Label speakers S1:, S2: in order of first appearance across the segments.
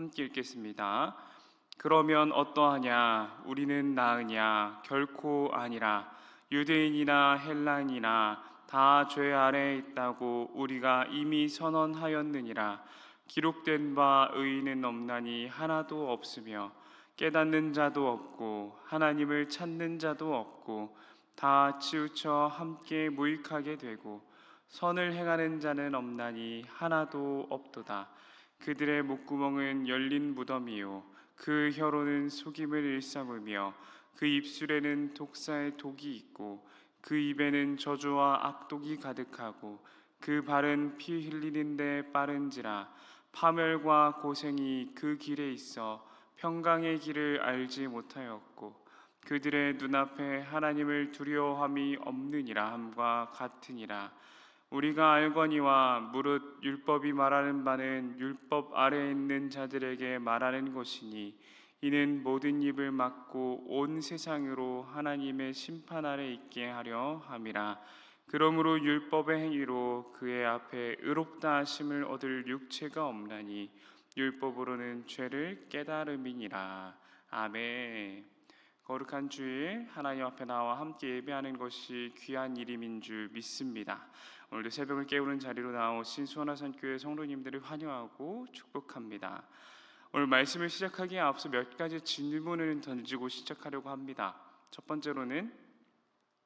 S1: 함께 읽겠습니다. 그러면 어떠하냐? 우리는 나으냐? 결코 아니라. 유대인이나 헬라인이나 다 죄 아래에 있다고 우리가 이미 선언하였느니라. 기록된 바 의인은 없나니 하나도 없으며 깨닫는 자도 없고 하나님을 찾는 자도 없고 다 치우쳐 함께 무익하게 되고 선을 행하는 자는 없나니 하나도 없도다. 그들의 목구멍은 열린 무덤이요 그 혀로는 속임을 일삼으며 그 입술에는 독사의 독이 있고 그 입에는 저주와 악독이 가득하고 그 발은 피 흘리는데 빠른지라. 파멸과 고생이 그 길에 있어 평강의 길을 알지 못하였고 그들의 눈앞에 하나님을 두려워함이 없느니라 함과 같으니라. 우리가 알거니와 무릇 율법이 말하는 바는 율법 아래에 있는 자들에게 말하는 것이니 이는 모든 입을 막고 온 세상으로 하나님의 심판 아래 있게 하려 함이라. 그러므로 율법의 행위로 그의 앞에 의롭다 하심을 얻을 육체가 없나니 율법으로는 죄를 깨달음이니라. 아멘. 거룩한 주일 하나님 앞에 나와 함께 예배하는 것이 귀한 일임인 줄 믿습니다. 오늘도 새벽을 깨우는 자리로 나오신 수원화산교회 성도님들을 환영하고 축복합니다. 오늘 말씀을 시작하기에 앞서 몇 가지 질문을 던지고 시작하려고 합니다. 첫 번째로는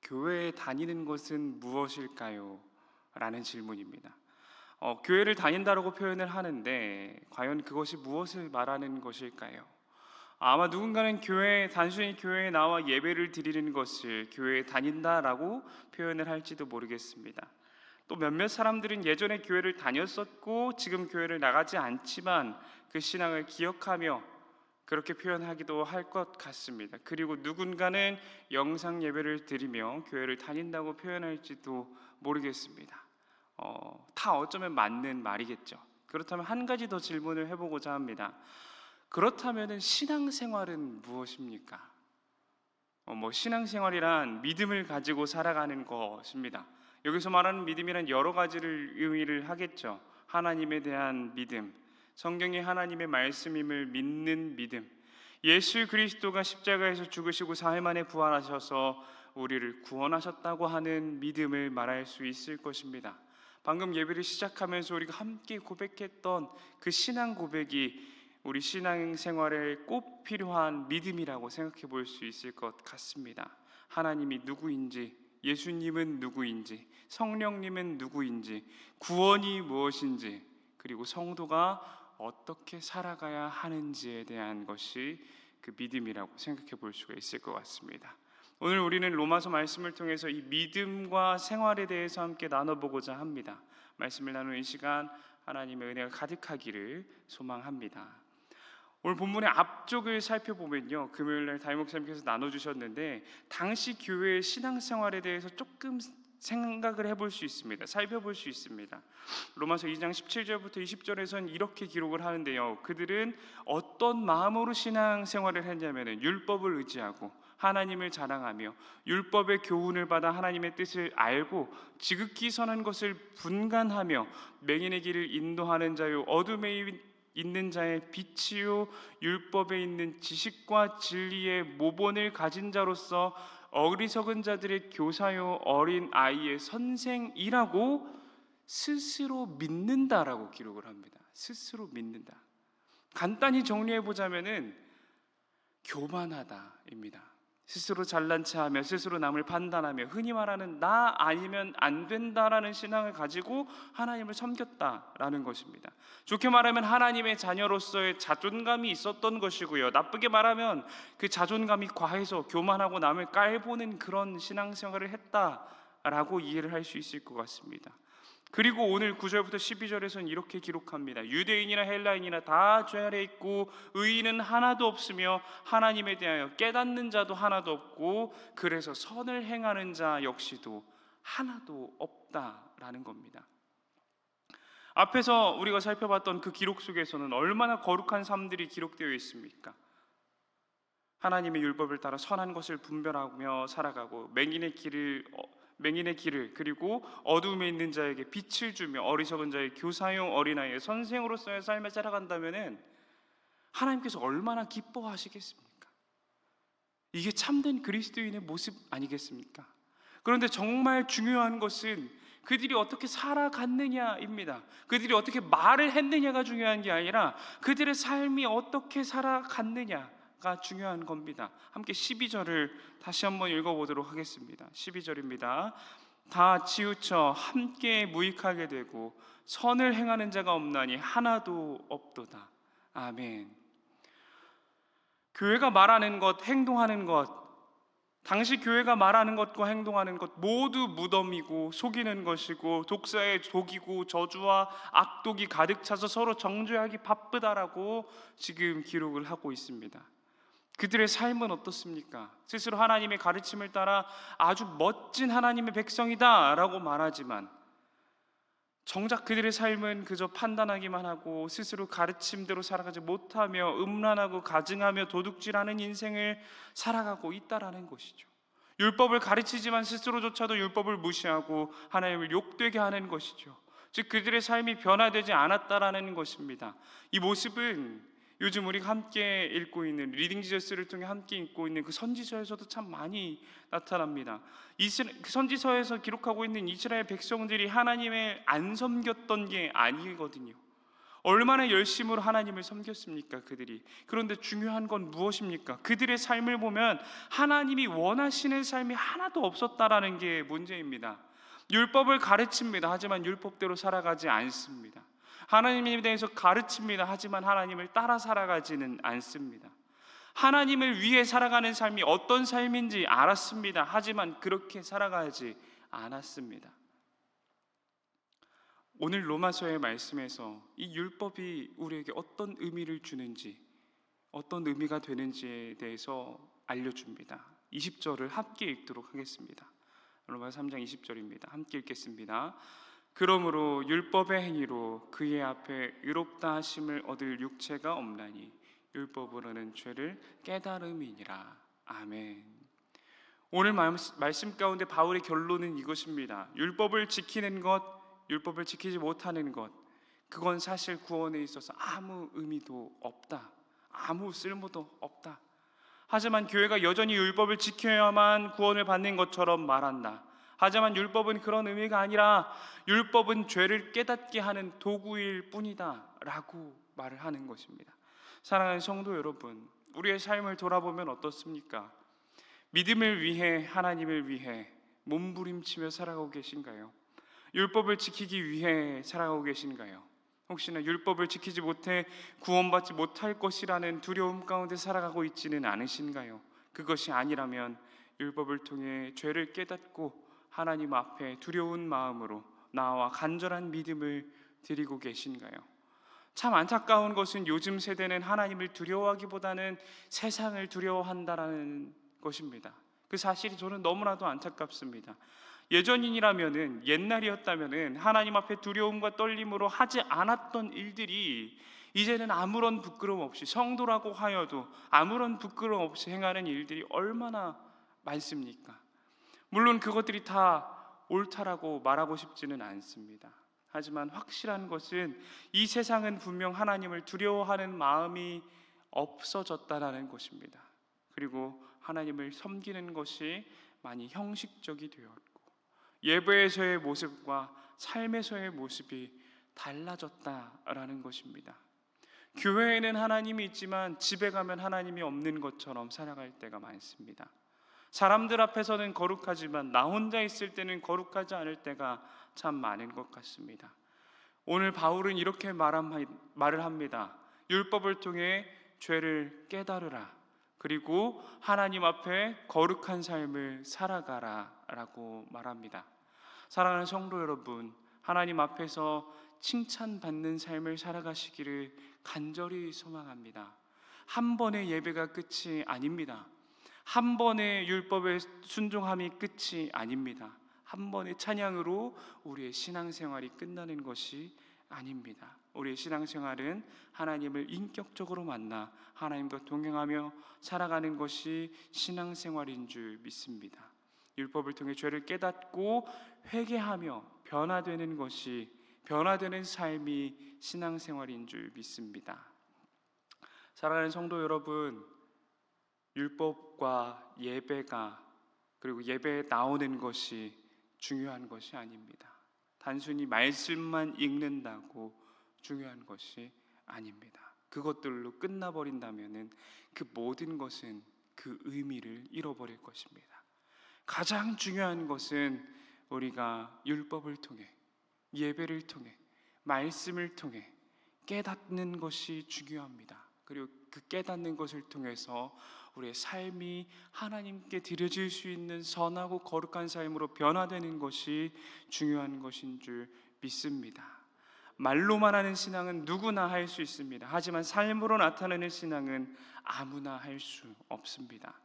S1: 교회에 다니는 것은 무엇일까요? 라는 질문입니다. 교회를 다닌다라고 표현을 하는데 과연 그것이 무엇을 말하는 것일까요? 아마 누군가는 단순히 교회에 나와 예배를 드리는 것을 교회에 다닌다라고 표현을 할지도 모르겠습니다. 또 몇몇 사람들은 예전에 교회를 다녔었고 지금 교회를 나가지 않지만 그 신앙을 기억하며 그렇게 표현하기도 할 것 같습니다. 그리고 누군가는 영상 예배를 드리며 교회를 다닌다고 표현할지도 모르겠습니다. 다 어쩌면 맞는 말이겠죠. 그렇다면 한 가지 더 질문을 해보고자 합니다. 그렇다면 신앙생활은 무엇입니까? 신앙생활이란 믿음을 가지고 살아가는 것입니다. 여기서 말하는 믿음이란 여러 가지를 의미를 하겠죠. 하나님에 대한 믿음, 성경의 하나님의 말씀임을 믿는 믿음, 예수 그리스도가 십자가에서 죽으시고 사흘 만에 부활하셔서 우리를 구원하셨다고 하는 믿음을 말할 수 있을 것입니다. 방금 예배를 시작하면서 우리가 함께 고백했던 그 신앙 고백이 우리 신앙생활에 꼭 필요한 믿음이라고 생각해 볼 수 있을 것 같습니다. 하나님이 누구인지, 예수님은 누구인지, 성령님은 누구인지, 구원이 무엇인지, 그리고 성도가 어떻게 살아가야 하는지에 대한 것이 그 믿음이라고 생각해 볼 수가 있을 것 같습니다. 오늘 우리는 로마서 말씀을 통해서 이 믿음과 생활에 대해서 함께 나눠보고자 합니다. 말씀을 나누는 이 시간 하나님의 은혜가 가득하기를 소망합니다. 오늘 본문의 앞쪽을 살펴보면요, 금요일날 담임 목사님께서 나눠주셨는데 당시 교회의 신앙생활에 대해서 조금 생각을 해볼 수 있습니다. 살펴볼 수 있습니다. 로마서 2장 17절부터 20절에서는 이렇게 기록을 하는데요, 그들은 어떤 마음으로 신앙생활을 했냐면 율법을 의지하고 하나님을 자랑하며 율법의 교훈을 받아 하나님의 뜻을 알고 지극히 선한 것을 분간하며 맹인의 길을 인도하는 자요 어둠에 있는 자의 빛이요 율법에 있는 지식과 진리의 모본을 가진 자로서 어리석은 자들의 교사요 어린 아이의 선생이라고 스스로 믿는다라고 기록을 합니다. 스스로 믿는다. 간단히 정리해 보자면은 교만하다입니다. 스스로 잘난 체하며 스스로 남을 판단하며 흔히 말하는 나 아니면 안 된다라는 신앙을 가지고 하나님을 섬겼다라는 것입니다. 좋게 말하면 하나님의 자녀로서의 자존감이 있었던 것이고요, 나쁘게 말하면 그 자존감이 과해서 교만하고 남을 깔보는 그런 신앙생활을 했다라고 이해를 할 수 있을 것 같습니다. 그리고 오늘 9절부터 12절에서는 이렇게 기록합니다. 유대인이나 헬라인이나 다 죄 아래 있고 의인은 하나도 없으며 하나님에 대하여 깨닫는 자도 하나도 없고 그래서 선을 행하는 자 역시도 하나도 없다라는 겁니다. 앞에서 우리가 살펴봤던 그 기록 속에서는 얼마나 거룩한 삶들이 기록되어 있습니까? 하나님의 율법을 따라 선한 것을 분별하며 살아가고 맹인의 길을 그리고 어두움에 있는 자에게 빛을 주며 어리석은 자의 교사용 어린아이의 선생으로서의 삶을 살아간다면은 하나님께서 얼마나 기뻐하시겠습니까? 이게 참된 그리스도인의 모습 아니겠습니까? 그런데 정말 중요한 것은 그들이 어떻게 살아갔느냐입니다. 그들이 어떻게 말을 했느냐가 중요한 게 아니라 그들의 삶이 어떻게 살아갔느냐가 중요한 겁니다. 함께 12절을 다시 한번 읽어보도록 하겠습니다. 12절입니다. 다 치우쳐 함께 무익하게 되고 선을 행하는 자가 없나니 하나도 없도다. 아멘. 교회가 말하는 것, 행동하는 것, 당시 교회가 말하는 것과 행동하는 것 모두 무덤이고 속이는 것이고 독사의 독이고 저주와 악독이 가득 차서 서로 정죄하기 바쁘다라고 지금 기록을 하고 있습니다. 그들의 삶은 어떻습니까? 스스로 하나님의 가르침을 따라 아주 멋진 하나님의 백성이다 라고 말하지만 정작 그들의 삶은 그저 판단하기만 하고 스스로 가르침대로 살아가지 못하며 음란하고 가증하며 도둑질하는 인생을 살아가고 있다라는 것이죠. 율법을 가르치지만 스스로조차도 율법을 무시하고 하나님을 욕되게 하는 것이죠. 즉 그들의 삶이 변화되지 않았다라는 것입니다. 이 모습은 요즘 우리가 함께 읽고 있는 리딩 지저스를 통해 함께 읽고 있는 그 선지서에서도 참 많이 나타납니다. 그 선지서에서 기록하고 있는 이스라엘 백성들이 하나님을 안 섬겼던 게 아니거든요. 얼마나 열심으로 하나님을 섬겼습니까 그들이. 그런데 중요한 건 무엇입니까? 그들의 삶을 보면 하나님이 원하시는 삶이 하나도 없었다라는 게 문제입니다. 율법을 가르칩니다. 하지만 율법대로 살아가지 않습니다. 하나님에 대해서 가르칩니다. 하지만 하나님을 따라 살아가지는 않습니다. 하나님을 위해 살아가는 삶이 어떤 삶인지 알았습니다. 하지만 그렇게 살아가지 않았습니다. 오늘 로마서의 말씀에서 이 율법이 우리에게 어떤 의미를 주는지, 어떤 의미가 되는지에 대해서 알려줍니다. 20절을 함께 읽도록 하겠습니다. 로마서 3장 20절입니다. 함께 읽겠습니다. 그러므로 율법의 행위로 그의 앞에 의롭다 하심을 얻을 육체가 없나니 율법으로는 죄를 깨달음이니라. 아멘. 오늘 말씀 가운데 바울의 결론은 이것입니다. 율법을 지키는 것, 율법을 지키지 못하는 것, 그건 사실 구원에 있어서 아무 의미도 없다. 아무 쓸모도 없다. 하지만 교회가 여전히 율법을 지켜야만 구원을 받는 것처럼 말한다. 하지만 율법은 그런 의미가 아니라 율법은 죄를 깨닫게 하는 도구일 뿐이다 라고 말을 하는 것입니다. 사랑하는 성도 여러분, 우리의 삶을 돌아보면 어떻습니까? 믿음을 위해, 하나님을 위해 몸부림치며 살아가고 계신가요? 율법을 지키기 위해 살아가고 계신가요? 혹시나 율법을 지키지 못해 구원받지 못할 것이라는 두려움 가운데 살아가고 있지는 않으신가요? 그것이 아니라면 율법을 통해 죄를 깨닫고 하나님 앞에 두려운 마음으로 나와 간절한 믿음을 드리고 계신가요? 참 안타까운 것은 요즘 세대는 하나님을 두려워하기보다는 세상을 두려워한다라는 것입니다. 그 사실이 저는 너무나도 안타깝습니다. 예전이라면은, 옛날이었다면은 하나님 앞에 두려움과 떨림으로 하지 않았던 일들이 이제는 아무런 부끄러움 없이, 성도라고 하여도 아무런 부끄러움 없이 행하는 일들이 얼마나 많습니까? 물론 그것들이 다 옳다라고 말하고 싶지는 않습니다. 하지만 확실한 것은 이 세상은 분명 하나님을 두려워하는 마음이 없어졌다는 것입니다. 그리고 하나님을 섬기는 것이 많이 형식적이 되었고 예배에서의 모습과 삶에서의 모습이 달라졌다라는 것입니다. 교회에는 하나님이 있지만 집에 가면 하나님이 없는 것처럼 살아갈 때가 많습니다. 사람들 앞에서는 거룩하지만 나 혼자 있을 때는 거룩하지 않을 때가 참 많은 것 같습니다. 오늘 바울은 이렇게 말을 합니다. 율법을 통해 죄를 깨달으라. 그리고 하나님 앞에 거룩한 삶을 살아가라 라고 말합니다. 사랑하는 성도 여러분, 하나님 앞에서 칭찬받는 삶을 살아가시기를 간절히 소망합니다. 한 번의 예배가 끝이 아닙니다. 한 번의 율법의 순종함이 끝이 아닙니다. 한 번의 찬양으로 우리의 신앙생활이 끝나는 것이 아닙니다. 우리의 신앙생활은 하나님을 인격적으로 만나 하나님과 동행하며 살아가는 것이 신앙생활인 줄 믿습니다. 율법을 통해 죄를 깨닫고 회개하며 변화되는 삶이 신앙생활인 줄 믿습니다. 사랑하는 성도 여러분, 율법과 예배가 그리고 예배에 나오는 것이 중요한 것이 아닙니다. 단순히 말씀만 읽는다고 중요한 것이 아닙니다. 그것들로 끝나버린다면은 그 모든 것은 그 의미를 잃어버릴 것입니다. 가장 중요한 것은 우리가 율법을 통해, 예배를 통해, 말씀을 통해 깨닫는 것이 중요합니다. 그리고 그 깨닫는 것을 통해서 우리의 삶이 하나님께 드려질 수 있는 선하고 거룩한 삶으로 변화되는 것이 중요한 것인 줄 믿습니다. 말로만 하는 신앙은 누구나 할 수 있습니다. 하지만 삶으로 나타내는 신앙은 아무나 할 수 없습니다.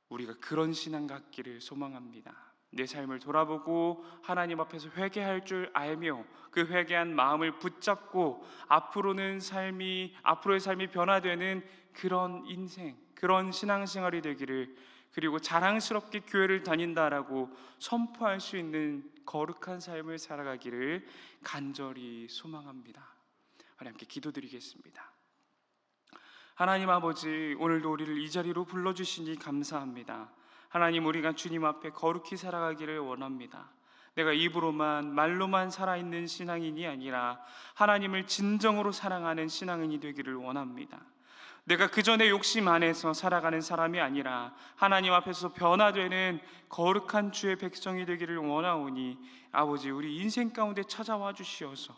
S1: 우리가 그런 신앙 갖기를 소망합니다. 내 삶을 돌아보고 하나님 앞에서 회개할 줄 알며 그 회개한 마음을 붙잡고 앞으로의 삶이 변화되는 그런 인생, 그런 신앙생활이 되기를, 그리고 자랑스럽게 교회를 다닌다라고 선포할 수 있는 거룩한 삶을 살아가기를 간절히 소망합니다. 하나님께 기도드리겠습니다. 하나님 아버지, 오늘도 우리를 이 자리로 불러주시니 감사합니다. 하나님, 우리가 주님 앞에 거룩히 살아가기를 원합니다. 내가 입으로만 말로만 살아있는 신앙인이 아니라 하나님을 진정으로 사랑하는 신앙인이 되기를 원합니다. 내가 그 전에 욕심 안에서 살아가는 사람이 아니라 하나님 앞에서 변화되는 거룩한 주의 백성이 되기를 원하오니 아버지, 우리 인생 가운데 찾아와 주시어서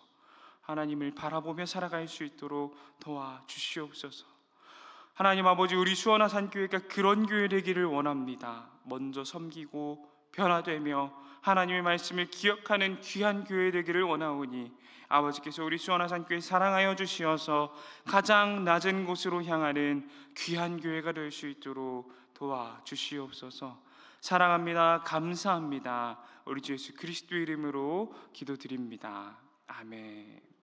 S1: 하나님을 바라보며 살아갈 수 있도록 도와주시옵소서. 하나님 아버지, 우리 수원화 산교회가 그런 교회 되기를 원합니다. 먼저 섬기고 변화되며 하나님의 말씀을 기억하는 귀한 교회 되기를 원하오니 아버지께서 우리 수원화 산교회 사랑하여 주시어서 가장 낮은 곳으로 향하는 귀한 교회가 될 수 있도록 도와주시옵소서. 사랑합니다. 감사합니다. 우리 주 예수 그리스도 이름으로 기도드립니다. 아멘.